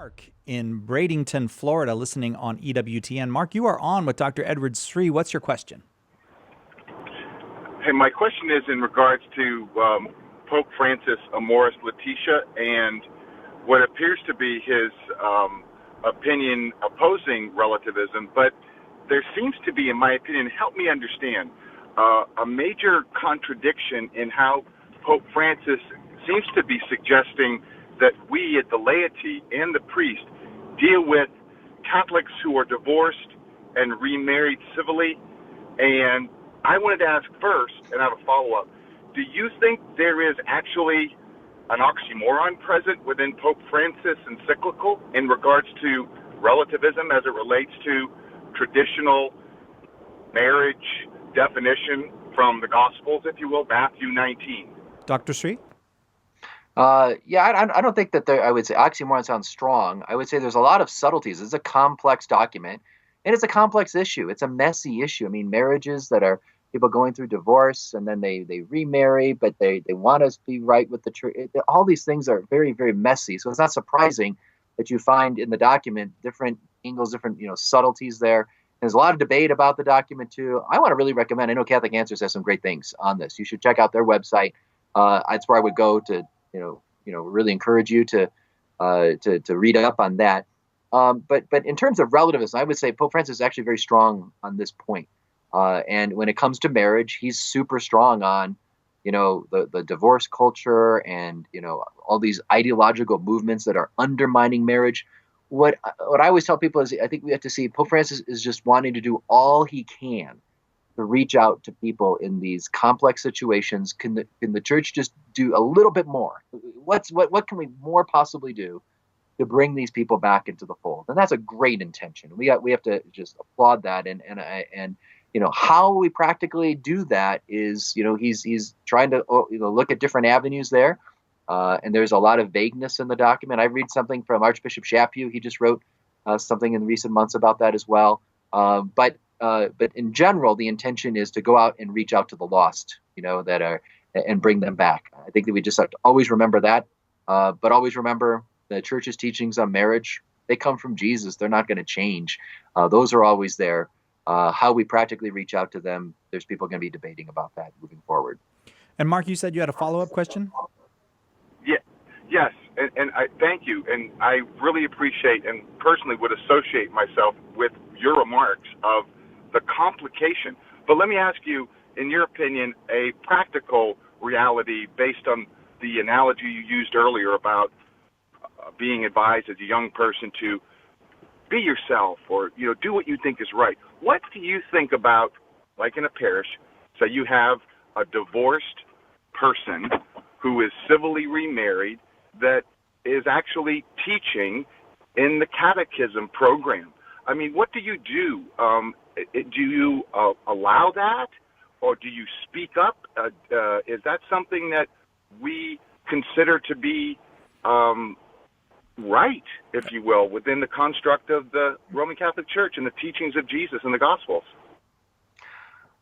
Mark in Bradenton, Florida, listening on EWTN. Mark, you are on with Dr. Edward Sri. What's your question? Hey, my question is in regards to Pope Francis Amoris Laetitia and what appears to be his opinion opposing relativism, but there seems to be, in my opinion, help me understand, a major contradiction in how Pope Francis seems to be suggesting that we at the laity and the priest deal with Catholics who are divorced and remarried civilly. And I wanted to ask first, and I have a follow-up, do you think there is actually an oxymoron present within Pope Francis' encyclical in regards to relativism as it relates to traditional marriage definition from the Gospels, if you will, Matthew 19? Dr. Sri? I don't think that there, I would say oxymoron sounds strong. I would say there's a lot of subtleties. It's a complex document, and it's a complex issue. It's a messy issue. I mean, marriages that are people going through divorce and then they remarry, but they want to be right with the church. All these things are very, very messy. So it's not surprising that you find in the document different angles, different subtleties there. There's a lot of debate about the document too. I want to really recommend. I know Catholic Answers has some great things on this. You should check out their website. That's where I would go to really encourage you to read up on that. But in terms of relativism, I would say Pope Francis is actually very strong on this point. And when it comes to marriage, he's super strong on, the divorce culture and, all these ideological movements that are undermining marriage. What I always tell people is I think we have to see Pope Francis is just wanting to do all he can to reach out to people in these complex situations. Can the church just do a little bit more? What can we more possibly do to bring these people back into the fold? And that's a great intention. We have to just applaud that. And how we practically do that is, he's trying to look at different avenues there. And there's a lot of vagueness in the document. I read something from Archbishop Chaput. He just wrote something in recent months about that as well. But in general, the intention is to go out and reach out to the lost, that are, and bring them back. I think that we just have to always remember that, but always remember the church's teachings on marriage. They come from Jesus. They're not going to change. Those are always there. How we practically reach out to them, there's people going to be debating about that moving forward. And Mark, you said you had a follow-up question? Yes, and I thank you, and I really appreciate and personally would associate myself with your remarks of the complication. But let me ask you, in your opinion, a practical reality based on the analogy you used earlier about being advised as a young person to be yourself or do what you think is right. What do you think about, like in a parish, say you have a divorced person who is civilly remarried that is actually teaching in the catechism program? I mean, what do you do? Do you allow that, or do you speak up? Is that something that we consider to be right, if you will, within the construct of the Roman Catholic Church and the teachings of Jesus in the Gospels?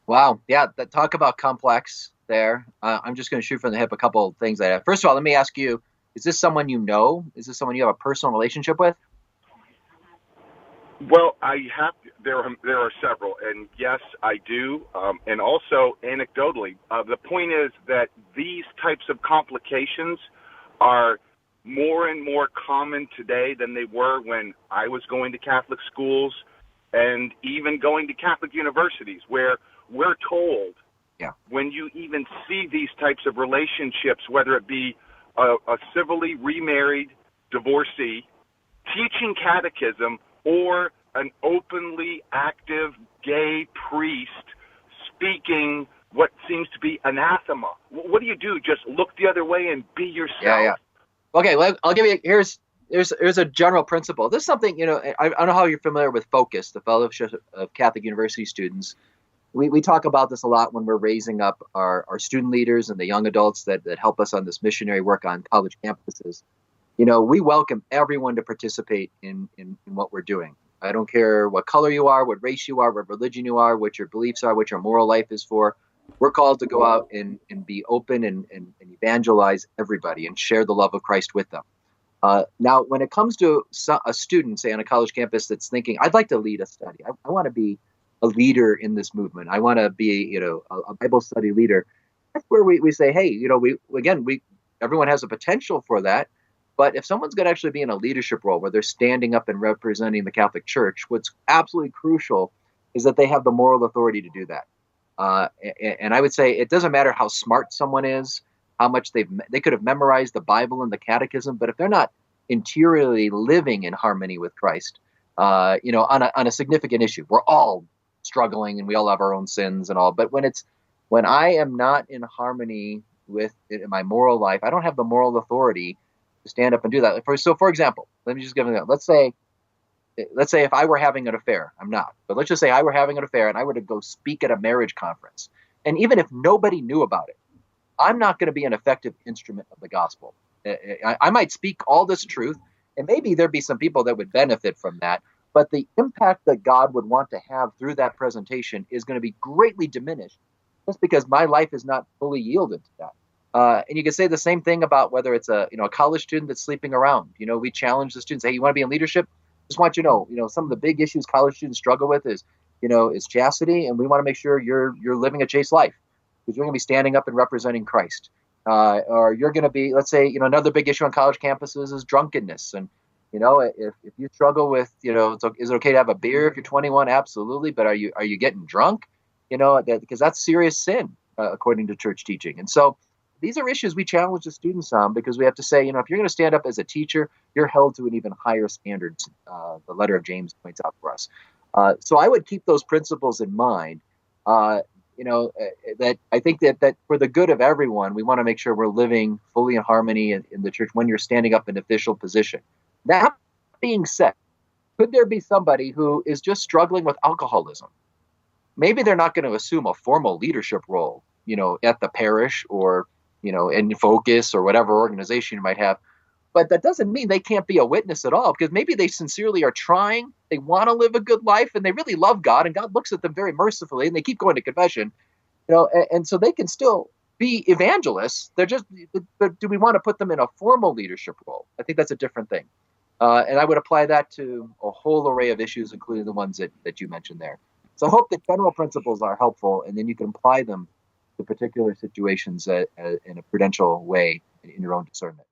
Wow. Yeah, talk about complex there. I'm just going to shoot from the hip a couple of things. First of all, let me ask you, is this someone you know? Is this someone you have a personal relationship with? Well, there are several, and yes, I do, and also anecdotally. The point is that these types of complications are more and more common today than they were when I was going to Catholic schools and even going to Catholic universities, where we're told when you even see these types of relationships, whether it be a civilly remarried divorcee teaching catechism or an openly active gay priest speaking what seems to be anathema. What do you do? Just look the other way and be yourself? Yeah. Okay, well, I'll give you, here's a general principle. This is something, I don't know how you're familiar with Focus, the Fellowship of Catholic University Students. We talk about this a lot when we're raising up our student leaders and the young adults that help us on this missionary work on college campuses. We welcome everyone to participate in what we're doing. I don't care what color you are, what race you are, what religion you are, what your beliefs are, what your moral life is for. We're called to go out and be open and evangelize everybody and share the love of Christ with them. Now, when it comes to a student, say on a college campus, that's thinking, I'd like to lead a study. I want to be a leader in this movement. I want to be, a Bible study leader. That's where we say, hey, everyone has a potential for that. But if someone's going to actually be in a leadership role where they're standing up and representing the Catholic Church, what's absolutely crucial is that they have the moral authority to do that. And I would say it doesn't matter how smart someone is, how much they could have memorized the Bible and the Catechism, but if they're not interiorly living in harmony with Christ, on a significant issue, we're all struggling and we all have our own sins and all. But when I am not in harmony with it in my moral life, I don't have the moral authority to stand up and do that. For example, let me just give an example. Let's say if I were having an affair, I'm not, but let's just say I were having an affair and I were to go speak at a marriage conference. And even if nobody knew about it, I'm not going to be an effective instrument of the gospel. I might speak all this truth, and maybe there'd be some people that would benefit from that. But the impact that God would want to have through that presentation is going to be greatly diminished just because my life is not fully yielded to that. And you can say the same thing about whether it's a college student that's sleeping around. We challenge the students, hey, you want to be in leadership? Just want you to know, some of the big issues college students struggle with is chastity, and we want to make sure you're living a chaste life because you're going to be standing up and representing Christ. Or you're going to be, let's say, another big issue on college campuses is drunkenness. And, if you struggle with, is it okay to have a beer if you're 21? Absolutely. But are you getting drunk? Because that's serious sin, according to church teaching. And so these are issues we challenge the students on because we have to say, if you're going to stand up as a teacher, you're held to an even higher standard. The letter of James points out for us. So I would keep those principles in mind. That I think that for the good of everyone, we want to make sure we're living fully in harmony in the church when you're standing up in official position. That being said, could there be somebody who is just struggling with alcoholism? Maybe they're not going to assume a formal leadership role, at the parish or, in Focus or whatever organization you might have. But that doesn't mean they can't be a witness at all, because maybe they sincerely are trying. They want to live a good life and they really love God, and God looks at them very mercifully and they keep going to confession, and so they can still be evangelists. But do we want to put them in a formal leadership role? I think that's a different thing. And I would apply that to a whole array of issues, including the ones that you mentioned there. So I hope that general principles are helpful, and then you can apply them to particular situations in a prudential way in your own discernment.